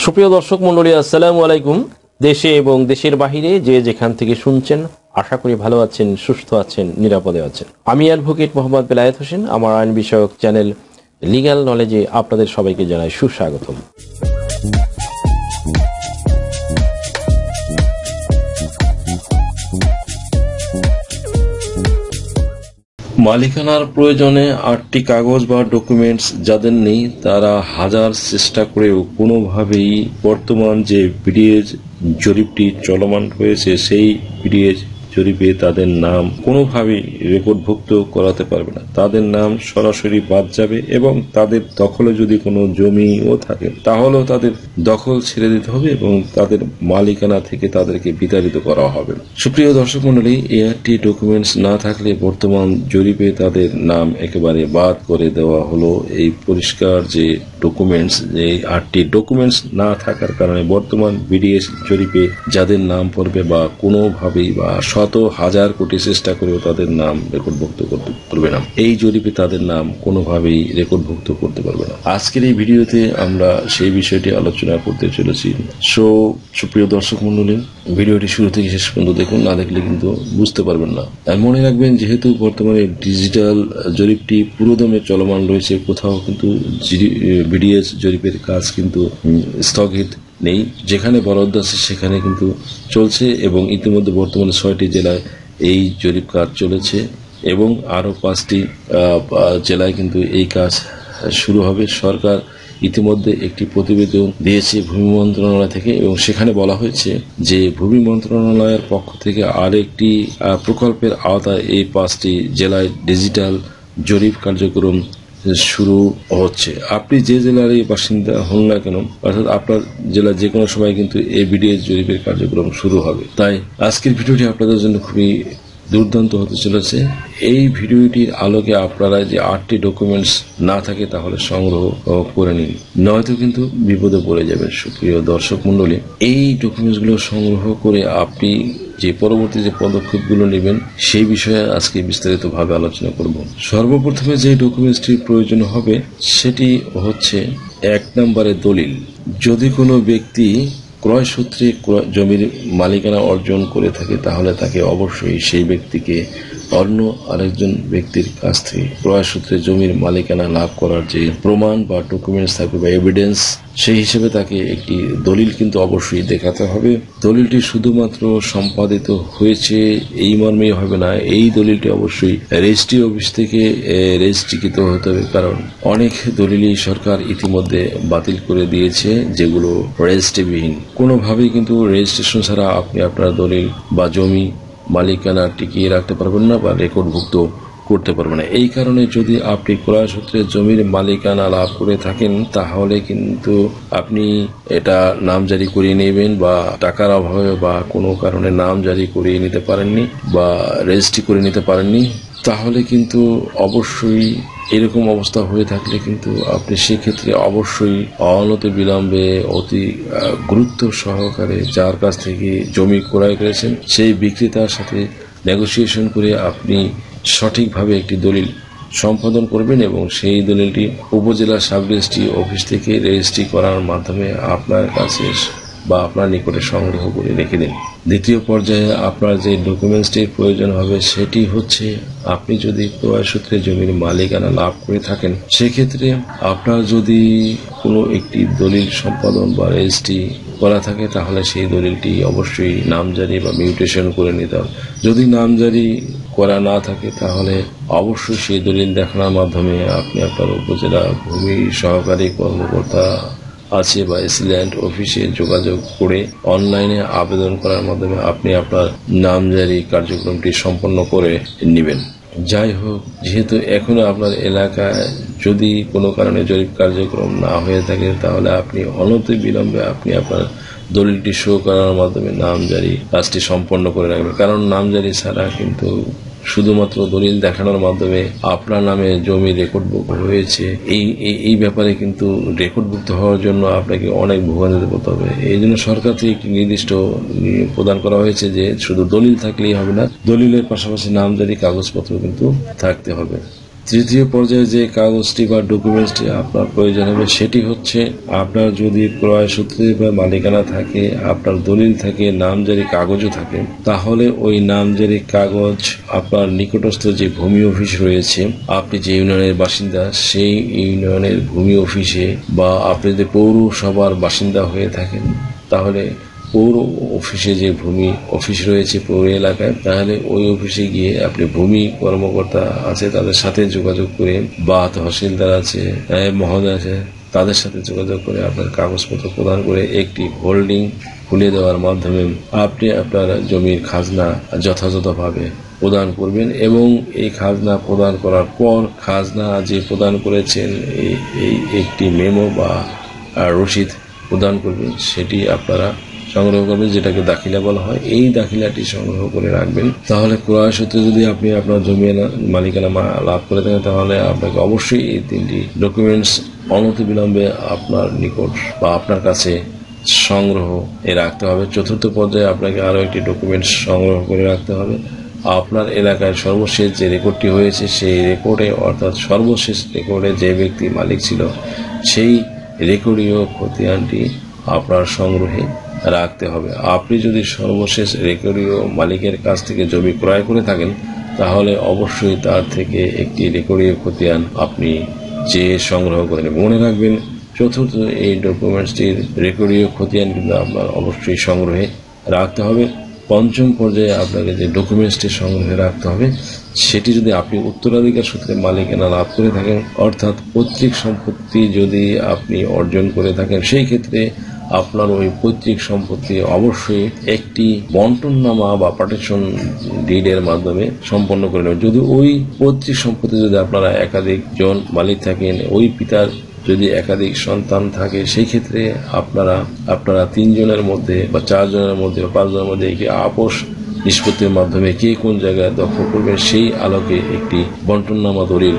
সুপ্রিয় দর্শক মণ্ডলী, আসসালামু আলাইকুম। দেশে এবং দেশের বাহিরে যে যেখান থেকে শুনছেন, আশা করি ভালো আছেন, সুস্থ আছেন, নিরাপদে আছেন। আমি অ্যাডভোকেট মোহাম্মদ বেলায়েত হোসেন। আমার আইন বিষয়ক চ্যানেল লিগ্যাল নলেজে আপনাদের সবাইকে জানাই সুস্বাগতম। মালিকানার প্রয়োজনে 8টি কাগজ বা ডকুমেন্টস যাদের নেই, তারা হাজার চেষ্টা করেও কোনোভাবেই বর্তমান যে বিডিএস জরিপটি চলমান রয়েছে সেই বিডিএস জরিপে তাদের নাম কোনোভাবেই রেকর্ডভুক্ত করাতে পারবে না। তাদের নাম সরাসরি বাদ যাবে এবং তাদের দখলে যদি কোনো জমিও থাকে তাহলেও তাদের দখল ছেড়ে দিতে হবে এবং তাদের মালিকানা থেকে তাদেরকে বিতাড়িত করা হবে। সুপ্রিয় দর্শক মণ্ডলী, এই 8টি ডকুমেন্টস না থাকলে বর্তমান জরিপে তাদের নাম একেবারে বাদ করে দেওয়া হলো। এই পরিষ্কার যে ডকুমেন্টস, এই 8টি ডকুমেন্টস না থাকার কারণে বর্তমান বিডিএস জরিপে যাদের নাম পড়বে বা কোনোভাবেই বা শত হাজার কোটি চেষ্টা করেও তাদের নাম রেকর্ডভুক্ত করতে পারবে না। এই জরিপে তাদের নাম কোনোভাবেই রেকর্ডভুক্ত করতে পারবে না। আজকের এই ভিডিওতে আমরা সেই বিষয়টি আলোচনা করতে চলেছি। সুপ্রিয় দর্শক মণ্ডলী, ভিডিওটি শুরু থেকে শেষ পর্যন্ত দেখুন, না দেখলে কিন্তু বুঝতে পারবেন না। আর মনে রাখবেন, যেহেতু বর্তমানে ডিজিটাল জরিপটি পুরোদমে চলমান রয়েছে, কোথাও কিন্তু বিডিএস জরিপের কাজ কিন্তু স্থগিত নেই। যেখানে বরাদ্দ আছে সেখানে কিন্তু চলছে এবং ইতিমধ্যে বর্তমানে 6টি জেলায় এই জরিপ কাজ চলেছে এবং আরো 5টি জেলায় কিন্তু এই কাজ শুরু হবে। সরকার ইতিমধ্যে একটি প্রতিবেদন দিয়েছে ভূমি মন্ত্রণালয় থেকে এবং সেখানে বলা হয়েছে যে ভূমি মন্ত্রণালয়ের পক্ষ থেকে আরেকটি প্রকল্পের আওতায় এই 5টি জেলায় ডিজিটাল জরিপ কার্যক্রম শুরু হচ্ছে। আপনি যে জেলারই বাসিন্দা হন না কেন, অর্থাৎ আপনার জেলার যে কোনো সময় কিন্তু এই বিডিএস জরিপের কার্যক্রম শুরু হবে। তাই আজকের ভিডিওটি আপনাদের জন্য খুবই দুর্দান্ত হতে চলেছে। এই ভিডিওটির আলোকে আপনারা যে 8টি ডকুমেন্টস না থাকে তাহলে সংগ্রহ করে নিন, নয়তো কিন্তু বিপদে পড়ে যাবেন। সুপ্রিয় দর্শক মণ্ডলী, এই ডকুমেন্টসগুলো সংগ্রহ করে আপনি যে পরবর্তী যে পদক্ষেপগুলো নেবেন সেই বিষয়ে আজকে বিস্তারিতভাবে আলোচনা করব। সর্বপ্রথমে যে ডকুমেন্টসটির প্রয়োজন হবে সেটি হচ্ছে 1 নম্বরে দলিল। যদি কোনো ব্যক্তি ক্রয় সূত্রে জমির মালিকানা অর্জন করে থাকে তাহলে তাকে অবশ্যই সেই ব্যক্তিকে অন্য আরেকজন ব্যক্তির কাছ থেকে ক্রয় সূত্রে জমির মালিকানা লাভ করার যে প্রমাণ বা ডকুমেন্টস থাকবে বা এভিডেন্স, সেই হিসেবে তাকে একটি দলিল কিন্তু অবশ্যই দেখাতে হবে। দলিলটি শুধুমাত্র সম্পাদিত হয়েছে এই মর্মেই হবে না, এই দলিলটি অবশ্যই রেজিস্ট্রি অফিস থেকে রেজিস্ট্রিকৃত হতে হবে। কারণ অনেক দলিলই সরকার ইতিমধ্যে বাতিল করে দিয়েছে যেগুলো রেজিস্ট্রিবিহীন। কোনোভাবেই কিন্তু রেজিস্ট্রেশন ছাড়া আপনি আপনার দলিল বা জমি মালিকানা টিকিয়ে রাখতে পারবেন না বা রেকর্ডভুক্ত করতে পারবেন না। এই কারণে যদি আপনি ক্রয় সূত্রে জমির মালিকানা লাভ করে থাকেন তাহলে কিন্তু আপনি এটা নামজারি করিয়ে নেবেন বা টাকার অভাবে বা কোনো কারণে নামজারি করিয়ে নিতে পারেননি বা রেজিস্ট্রি করে নিতে পারেননি, তাহলে কিন্তু অবশ্যই এরকম অবস্থা হয়ে থাকলে কিন্তু আপনি সেক্ষেত্রে অবশ্যই অনতি বিলম্বে অতি গুরুত্ব সহকারে যার কাছ থেকে জমি ক্রয় করেছেন সেই বিক্রেতার সাথে নেগোসিয়েশন করে আপনি সঠিকভাবে একটি দলিল সম্পাদন করবেন এবং সেই দলিলটি উপজেলা সাব রেজিস্ট্রি অফিস থেকে রেজিস্ট্রি করার মাধ্যমে আপনার কাছে বা আপনার নিকটে সংগ্রহ করে রেখে দিন। দ্বিতীয় পর্যায়ে আপনার যে ডকুমেন্টসটির প্রয়োজন হবে সেটি হচ্ছে, আপনি যদি ক্রয় সূত্রে জমির মালিকানা লাভ করে থাকেন সেক্ষেত্রে আপনার যদি কোনো একটি দলিল সম্পাদন বা রেজিস্ট্রি করা থাকে তাহলে সেই দলিলটি অবশ্যই নামজারি বা মিউটেশন করে নিতে হবে। যদি নামজারি করা না থাকে তাহলে অবশ্যই সেই দলিল দেখানোর মাধ্যমে আপনি আপনার উপজেলা ভূমি সহকারী কর্মকর্তা আছে বা এসিল্যান্ড অফিসে যোগাযোগ করে অনলাইনে আবেদন করার মাধ্যমে আপনি আপনার নামজারি কার্যক্রমটি সম্পন্ন করে নেবেন। যাই হোক, যেহেতু এখনো আপনার এলাকায় যদি কোনো কারণে জরিপ কার্যক্রম না হয়ে থাকে তাহলে আপনি অনতি বিলম্বে আপনি আপনার দলিলটি শো করার মাধ্যমে নামজারি কাজটি সম্পন্ন করে রাখবেন। কারণ নামজারি ছাড়া কিন্তু শুধুমাত্র দলিল দেখানোর মাধ্যমে আপনার নামে জমি রেকর্ডভুক্ত হয়েছে এই ব্যাপারে কিন্তু রেকর্ডভুক্ত হওয়ার জন্য আপনাকে অনেক ভোগান্তিতে পড়তে হবে। এই জন্য সরকার থেকে একটি নির্দিষ্ট প্রদান করা হয়েছে যে শুধু দলিল থাকলেই হবে না, দলিলের পাশাপাশি নামজারি কাগজপত্র কিন্তু থাকতে হবে। তৃতীয় পর্যায়ে যে কাগজটি বা ডকুমেন্টসটি আপনার প্রয়োজন হবে সেটি হচ্ছে, আপনার যদি ক্রয় সূত্রে বা মালিকানা থাকে, আপনার দলিল থাকে, নামজারি কাগজও থাকে, তাহলে ওই নামজারি কাগজ আপনার নিকটস্থ যে ভূমি অফিস রয়েছে, আপনি যে ইউনিয়নের বাসিন্দা সেই ইউনিয়নের ভূমি অফিসে, বা আপনি যদি পৌরসভার বাসিন্দা হয়ে থাকেন তাহলে পৌর অফিসে যে ভূমি অফিস রয়েছে পৌর এলাকায়, তাহলে ওই অফিসে গিয়ে আপনি ভূমি কর্মকর্তা আছে তাদের সাথে যোগাযোগ করে, বা তহসিলদার আছে, মহোদয় আছে, তাদের সাথে যোগাযোগ করে আপনার কাগজপত্র প্রদান করে একটি হোল্ডিং খুলে দেওয়ার মাধ্যমে আপনি আপনার জমির খাজনা যথাযথভাবে প্রদান করবেন। এবং এই খাজনা প্রদান করার পর খাজনা যে প্রদান করেছেন এই একটি মেমো বা রসিদ প্রদান করবেন, সেটি আপনারা সংগ্রহ করবেন, যেটাকে দাখিলা বলা হয়। এই দাখিলাটি সংগ্রহ করে রাখবেন। তাহলে ক্রয় সূত্রে যদি আপনি আপনার জমি মালিকানা লাভ করে থাকেন, তাহলে আপনাকে অবশ্যই এই 3টি ডকুমেন্টস অনতিবিলম্বে আপনার নিকট বা আপনার কাছে সংগ্রহ রাখতে হবে। চতুর্থ পর্যায়ে আপনাকে আরো একটি ডকুমেন্টস সংগ্রহ করে রাখতে হবে। আপনার এলাকায় সর্বশেষ যে রেকর্ডটি হয়েছে সেই রেকর্ডে, অর্থাৎ সর্বশেষ রেকর্ডে যে ব্যক্তি মালিক ছিল সেই রেকর্ডীয় খতিয়ানটি আপনার সংগ্রহে রাখতে হবে। আপনি যদি সর্বশেষ রেকর্ডীয় মালিকের কাছ থেকে জমি ক্রয় করে থাকেন, তাহলে অবশ্যই তার থেকে একটি রেকর্ডীয় খতিয়ান আপনি যে সংগ্রহ করে নেবেন। মনে রাখবেন, চতুর্থ এই ডকুমেন্টসটির রেকর্ডীয় খতিয়ান কিন্তু আপনার অবশ্যই সংগ্রহে রাখতে হবে। পঞ্চম পর্যায়ে আপনাকে যে ডকুমেন্টসটি সংগ্রহে রাখতে হবে সেটি যদি আপনি উত্তরাধিকার সূত্রে মালিকানা লাভ করে থাকেন, অর্থাৎ পৈতৃক সম্পত্তি যদি আপনি অর্জন করে থাকেন, সেই ক্ষেত্রে আপনার ওই পৈতৃক সম্পত্তি অবশ্যই একটি বন্টননামা বা পার্টিশন ডিডের মাধ্যমে সম্পন্ন করে নেবেন। যদি ওই পৈতৃক সম্পত্তি যদি আপনারা একাধিক জন মালিক থাকেন, ওই পিতার যদি একাধিক সন্তান থাকে, সেই ক্ষেত্রে আপনারা 3 জনের মধ্যে বা 4 জনের মধ্যে বা 5 জনের মধ্যে একটি আপোষ নিষ্পত্তির মাধ্যমে কে কোন জায়গায় দখল করবেন সেই আলোকে একটি বন্টননামা দলিল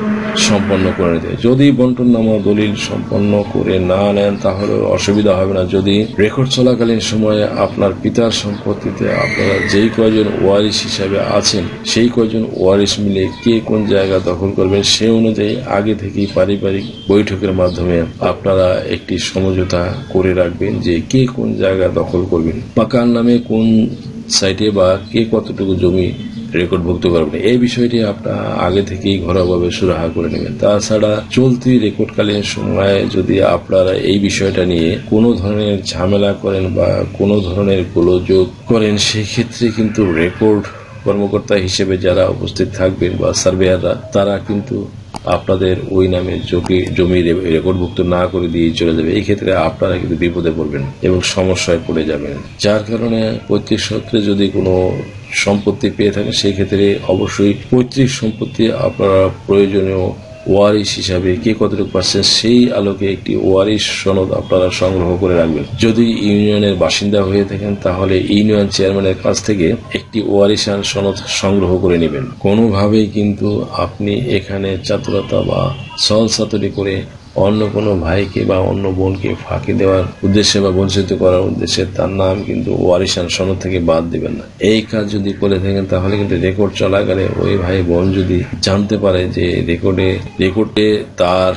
সম্পন্ন করে নিতে। যদি বন্টননামা দলিল সম্পন্ন করে না নেন তাহলে অসুবিধা হবে না। যদি রেকর্ড চলাকালীন সময়ে আপনার পিতার সম্পত্তিতে আপনারা যেই কয়জন ওয়ারিশ হিসাবে আছেন সেই কয়জন ওয়ারিশ মিলে কে কোন জায়গা দখল করবেন সে অনুযায়ী আগে থেকেই পারিবারিক বৈঠকের মাধ্যমে আপনারা একটি সমঝোতা করে রাখবেন যে কে কোন জায়গা দখল করবেন বা কার নামে কোন সাইটে বা কে কতটুকু জমি রেকর্ডভুক্ত করবেন। এই বিষয়টি আপনারা আগে থেকেই ঘরোয়াভাবে সুরাহা করে নেবেন। তাছাড়া চলতি রেকর্ডকালীন সময়ে যদি আপনারা এই বিষয়টা নিয়ে কোনো ধরনের ঝামেলা করেন বা কোনো ধরনের গোলযোগ করেন, সেক্ষেত্রে কিন্তু রেকর্ড কর্মকর্তা হিসেবে যারা উপস্থিত থাকবেন বা সার্ভেয়াররা, তারা কিন্তু আপনাদের ওই নামে জমি রেকর্ডভুক্ত না করে দিয়ে চলে যাবে। এই ক্ষেত্রে আপনারা কিন্তু বিপদে পড়বেন এবং সমস্যায় পড়ে যাবেন। যার কারণে পৈতৃক সূত্রে যদি কোনো সম্পত্তি পেয়ে থাকেন সেই ক্ষেত্রে অবশ্যই পৈতৃক সম্পত্তি আপনারা প্রয়োজনীয় ওয়ারিশ হিসাবে কে কতটুকু পাচ্ছেন সেই আলোকে একটি ওয়ারিশ সনদ আপনারা সংগ্রহ করে রাখবেন। যদি ইউনিয়নের বাসিন্দা হয়ে থাকেন তাহলে ইউনিয়ন চেয়ারম্যানের কাছ থেকে একটি ওয়ারিশান সনদ সংগ্রহ করে নেবেন। কোনোভাবেই কিন্তু আপনি এখানে চাতুরতা বা ছলচাতুরি করে অন্য কোনো ভাইকে বা অন্য বোনকে ফাঁকি দেওয়ার উদ্দেশ্যে বা বঞ্চিত করার উদ্দেশ্যে তার নাম কিন্তু ওয়ারিশান সনদ থেকে বাদ দিবেন না। এই কাজ যদি করে থাকেন তাহলে কিন্তু রেকর্ড চলাকালে ওই ভাই বোন যদি জানতে পারে যে রেকর্ডে তার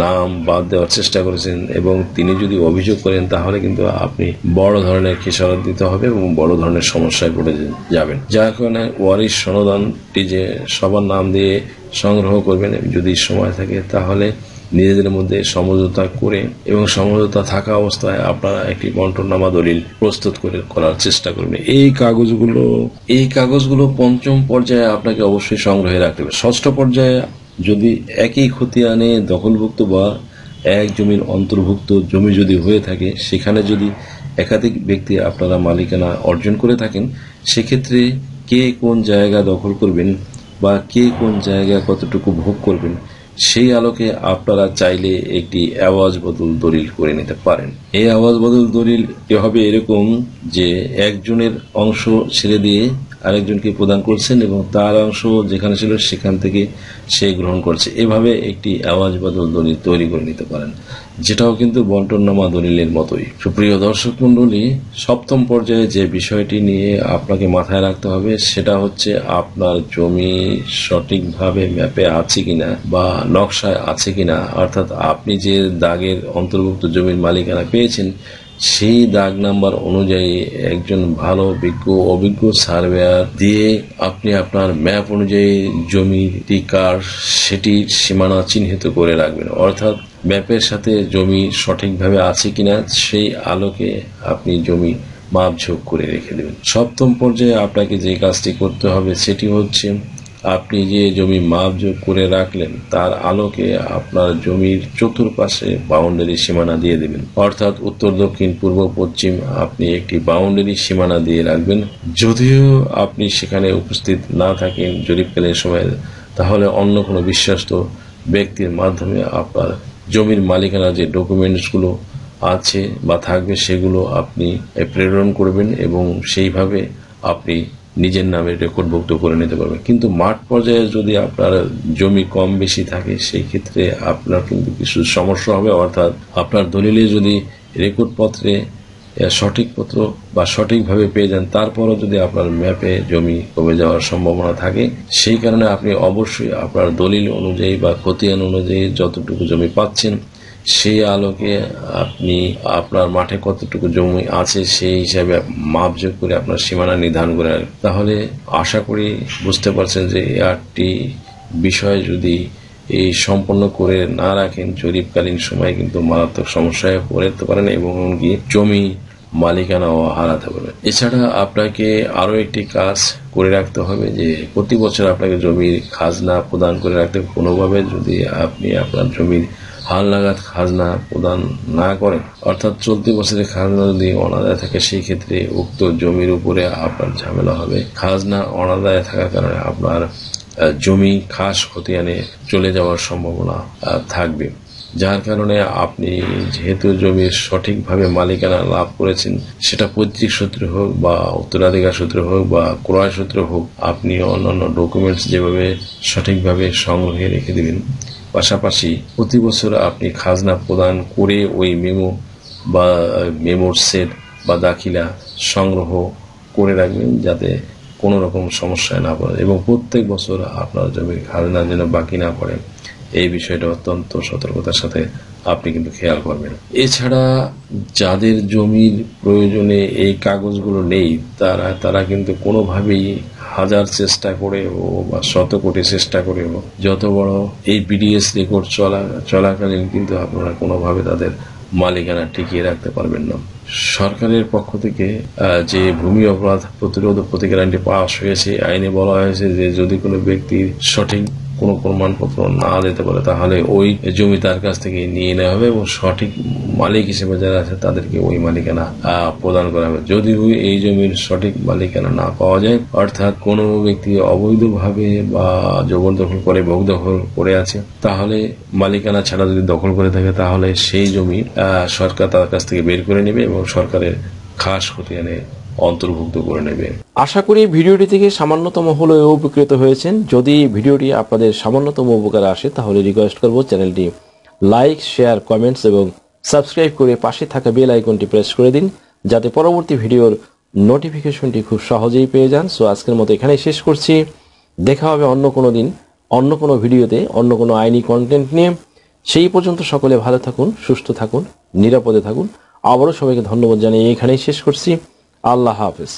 নাম বাদ দেওয়ার চেষ্টা করেছেন এবং তিনি যদি অভিযোগ করেন, তাহলে কিন্তু আপনি বড় ধরনের খেসারত দিতে হবে এবং বড় ধরনের সমস্যায় পড়ে যাবেন। যার কারণে ওয়ারিশ সনদটি যে সবার নাম দিয়ে সংগ্রহ করবেন, যদি সময় থাকে তাহলে নিজেদের মধ্যে সমঝোতা করে এবং সমঝোতা থাকা অবস্থায় আপনারা একটি বন্টননামা দলিল প্রস্তুত করার চেষ্টা করবেন। এই কাগজগুলো পঞ্চম পর্যায়ে আপনাকে অবশ্যই সংগ্রহে রাখতে হবে। ষষ্ঠ পর্যায়ে যদি একই খতিয়ানে দখলভুক্ত বা এক জমির অন্তর্ভুক্ত জমি যদি হয়ে থাকে, সেখানে যদি একাধিক ব্যক্তি আপনারা মালিকানা অর্জন করে থাকেন, সেক্ষেত্রে কে কোন জায়গা দখল করবেন বা কে কোন জায়গা কতটুকু ভোগ করবেন সেই আলোকে আপনারা চাইলে একটি আওয়াজ বদল দলিল করে নিতে পারেন। এই আওয়াজ বদল দলিল হবে এরকম যে একজনের অংশ ছেড়ে দিয়ে আরেকজনকে প্রদান করছেন এবং তার অংশ যেখানে ছিল সেখান থেকে সে গ্রহণ করছে। এভাবে একটি আওয়াজ বদল দলিল তৈরি করে নিতে পারেন, যেটাও কিন্তু বন্টননামা দলিলের মতোই। সুপ্রিয় দর্শক মণ্ডলী, সপ্তম পর্যায়ে যে বিষয়টি নিয়ে আপনাকে মাথায় রাখতে হবে সেটা হচ্ছে আপনার জমি সঠিকভাবে ম্যাপে আছে কিনা বা নকশায় আছে কিনা, অর্থাৎ আপনি যে দাগের অন্তর্ভুক্ত জমির মালিকানা পেয়েছেন সেই দাগ নাম্বার অনুযায়ী একজন ভালো অভিজ্ঞ সার্ভেয়ার দিয়ে আপনি আপনার ম্যাপ অনুযায়ী জমিটি কার সেটির সীমানা চিহ্নিত করে রাখবেন। অর্থাৎ ম্যাপের সাথে জমি সঠিকভাবে আছে কিনা সেই আলোকে আপনি জমি মাপঝোঁক করে রেখে দেবেন। সপ্তম পর্যায়ে আপনাকে যে কাজটি করতে হবে সেটি হচ্ছে আপনি যে জমি মাপঝোঁক করে রাখলেন তার আলোকে আপনার জমির চতুর্পাশে বাউন্ডারি সীমানা দিয়ে দেবেন। অর্থাৎ উত্তর, দক্ষিণ, পূর্ব, পশ্চিম আপনি একটি বাউন্ডারি সীমানা দিয়ে রাখবেন। যদিও আপনি সেখানে উপস্থিত না থাকেন জরিপকালীন সময়ে, তাহলে অন্য কোনো বিশ্বস্ত ব্যক্তির মাধ্যমে আপনার জমির মালিকানার যে ডকুমেন্টসগুলো আছে বা থাকবে সেগুলো আপনি প্রেরণ করবেন এবং সেইভাবে আপনি নিজের নামে রেকর্ডভুক্ত করে নিতে পারবেন। কিন্তু মাঠ পর্যায়ে যদি আপনার জমি কম বেশি থাকে সেই ক্ষেত্রে আপনার কিন্তু কিছু সমস্যা হবে। অর্থাৎ আপনার দলিলে যদি রেকর্ড পত্রে সঠিক পত্র বা সঠিকভাবে পেয়ে যান, তারপরও যদি আপনার ম্যাপে জমি কমে যাওয়ার সম্ভাবনা থাকে, সেই কারণে আপনি অবশ্যই আপনার দলিল অনুযায়ী বা খতিয়ান অনুযায়ী যতটুকু জমি পাচ্ছেন সেই আলোকে আপনি আপনার মাঠে কতটুকু জমি আছে সেই হিসাবে মাপযোগ করে আপনার সীমানা নির্ধারণ করে। তাহলে আশা করি বুঝতে পারছেন যে এই 8টি বিষয় যদি এই সম্পন্ন করে না রাখেন জরিপকালীন সময় কিন্তু মারাত্মক সমস্যায় পড়তে পারেন এবং কি জমি মালিকানাও হারাতে পারবেন। এছাড়া আপনাকে আরো একটি কাজ করে রাখতে হবে যে প্রতি বছর আপনাকে জমির খাজনা প্রদান করে রাখতে হবে। কোনোভাবে যদি আপনি আপনার জমির হালনাগাদ খাজনা প্রদান না করেন, অর্থাৎ চলতি বছরের খাজনা যদি অনাদায় থাকে সেই ক্ষেত্রে উক্ত জমির উপরে আপনার ঝামেলা হবে। খাজনা অনাদায় থাকার কারণে আপনার জমি খাস খতিয়ানে চলে যাওয়ার সম্ভাবনা থাকবে, যার কারণে আপনি যেহেতু জমির সঠিকভাবে মালিকানা লাভ করেছেন, সেটা পৈতৃক সূত্রে হোক বা উত্তরাধিকার সূত্রে হোক বা ক্রয় সূত্রে হোক, আপনি অন্যান্য ডকুমেন্টস যেভাবে সঠিকভাবে সংগ্রহে রেখে দিবেন। পাশাপাশি প্রতি বছর আপনি খাজনা প্রদান করে ওই মেমোর সেট বা দাখিলা সংগ্রহ করে রাখবেন যাতে কোনো রকম সমস্যায় না পড়ে এবং প্রত্যেক বছর আপনার জমির খাজনা যেন বাকি না পড়ে এই বিষয়টা অত্যন্ত সতর্কতার সাথে আপনি কিন্তু খেয়াল করবেন। এছাড়া যাদের জমির প্রয়োজনে এই কাগজগুলো নেই তারা কিন্তু কোনোভাবেই হাজার চেষ্টা করেও বা শত কোটি চেষ্টা করেও যত বড় এই বিডিএস রেকর্ড চলাকালীন কিন্তু আপনারা কোনোভাবে তাদের মালিকানা টিকিয়ে রাখতে পারবেন না। সরকারের পক্ষ থেকে যে ভূমি অপরাধ প্রতিরোধ ও প্রতিকার আইনটি পাস হয়েছে, আইনে বলা হয়েছে যে যদি কোনো ব্যক্তির সঠিক কোনো প্রমাণপত্র না দিতে পারে তাহলে ওই জমি তার কাছ থেকে নিয়ে নেওয়া হবে এবং সঠিক মালিক হিসেবে যারা আছে তাদেরকে ওই মালিকানা প্রদান করা হবে। যদি এই জমির সঠিক মালিকানা না পাওয়া যায়, অর্থাৎ কোনো ব্যক্তি অবৈধভাবে বা জবরদখল করে ভোগ দখল করে আছে, তাহলে মালিকানা ছাড়া যদি দখল করে থাকে তাহলে সেই জমি সরকার তার কাছ থেকে বের করে নেবে এবং সরকারের খাস খতিয়ানে অন্তর্ভুক্ত করে নেবে। আশা করি ভিডিওটি থেকে সামান্যতম হলেও উপকৃত হয়েছেন। যদি ভিডিওটি আপনাদের সামান্যতম উপকার আসে তাহলে রিকোয়েস্ট করব চ্যানেলটি লাইক, শেয়ার, কমেন্টস এবং সাবস্ক্রাইব করে পাশে থাকা বেল আইকনটি প্রেস করে দিন যাতে পরবর্তী ভিডিওর নোটিফিকেশনটি খুব সহজেই পেয়ে যান। সো আজকের মতো এখানেই শেষ করছি। দেখা হবে অন্য কোনো দিন অন্য কোনো ভিডিওতে অন্য কোনো আইনি কন্টেন্ট নিয়ে। সেই পর্যন্ত সকলে ভালো থাকুন, সুস্থ থাকুন, নিরাপদে থাকুন। আবারও সবাইকে ধন্যবাদ জানিয়ে এখানেই শেষ করছি। আল্লাহ হাফেজ।